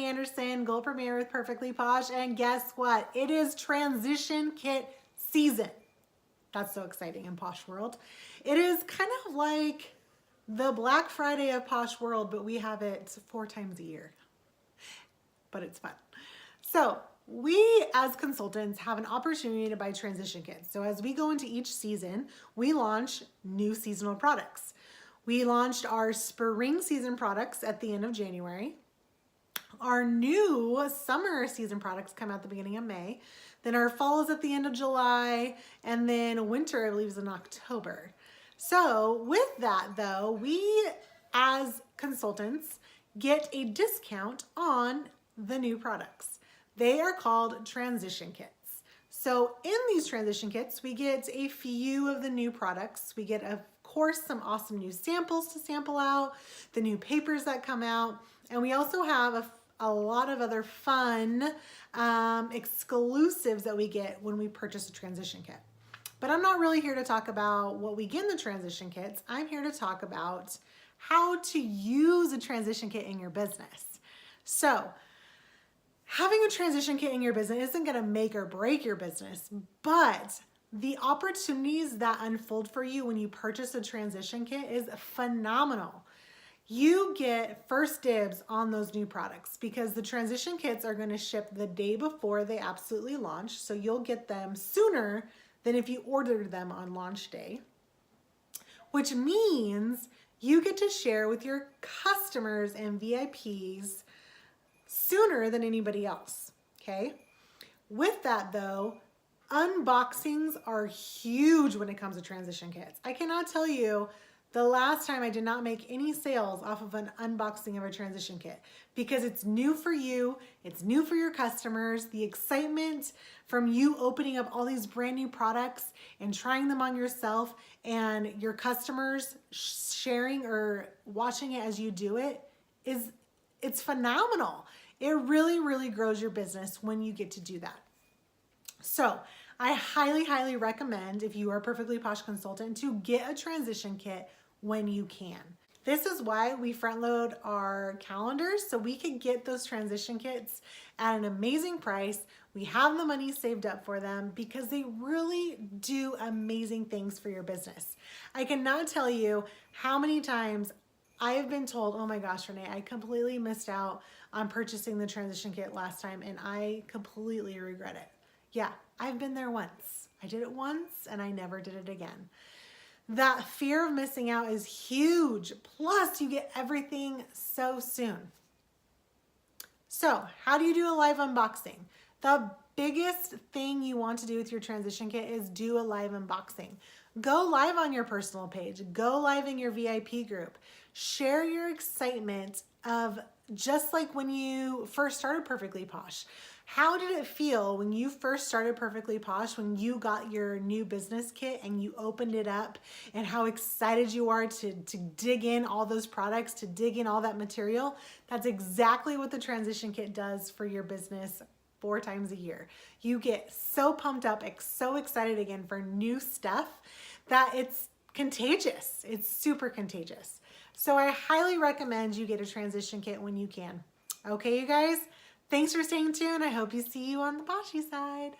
Renee Anderson, Gold Premier with Perfectly Posh, and guess what? It is transition kit season. That's so exciting in Posh World. It is kind of like the Black Friday of Posh World, but we have it 4 times a year. But it's fun. So we as consultants have an opportunity to buy transition kits. So as we go into each season, we launch new seasonal products. We launched our spring season products at the end of January. Our new summer season products come out the beginning of May. Then our fall is at the end of July, and then winter, I believe, is in October. So with that though, we as consultants get a discount on the new products. They are called transition kits. So in these transition kits, we get a few of the new products. We get, of course, some awesome new samples to sample out, the new papers that come out, and we also have a lot of other fun exclusives that we get when we purchase a transition kit. But I'm not really here to talk about what we get in the transition kits. I'm here to talk about how to use a transition kit in your business. So having a transition kit in your business isn't going to make or break your business, but the opportunities that unfold for you when you purchase a transition kit is phenomenal. You get first dibs on those new products because the transition kits are going to ship the day before they absolutely launch. So you'll get them sooner than if you ordered them on launch day, which means you get to share with your customers and VIPs sooner than anybody else, okay? With that though, unboxings are huge when it comes to transition kits. I cannot tell you the last time I did not make any sales off of an unboxing of a transition kit because it's new for you, it's new for your customers, the excitement from you opening up all these brand new products and trying them on yourself and your customers sharing or watching it as you do it it's phenomenal. It really, really grows your business when you get to do that. So I highly, highly recommend if you are a Perfectly Posh consultant to get a transition kit when you can. This is why we front load our calendars so we can get those transition kits at an amazing price. We have the money saved up for them because they really do amazing things for your business. I cannot tell you how many times I have been told, oh my gosh, Renee, I completely missed out on purchasing the transition kit last time and I completely regret it. Yeah, I've been there once. I did it once and I never did it again. That fear of missing out is huge. Plus you get everything so soon. So how do you do a live unboxing? The biggest thing you want to do with your transition kit is do a live unboxing. Go live on your personal page. Go live in your VIP group. Share your excitement of just like when you first started Perfectly Posh. How did it feel when you first started Perfectly Posh, when you got your new business kit and you opened it up and how excited you are to dig in all those products, to dig in all that material? That's exactly what the transition kit does for your business 4 times a year. You get so pumped up, so excited again for new stuff that it's contagious. It's super contagious. So I highly recommend you get a transition kit when you can. Okay, you guys? Thanks for staying tuned. I hope you see you on the Poshy side.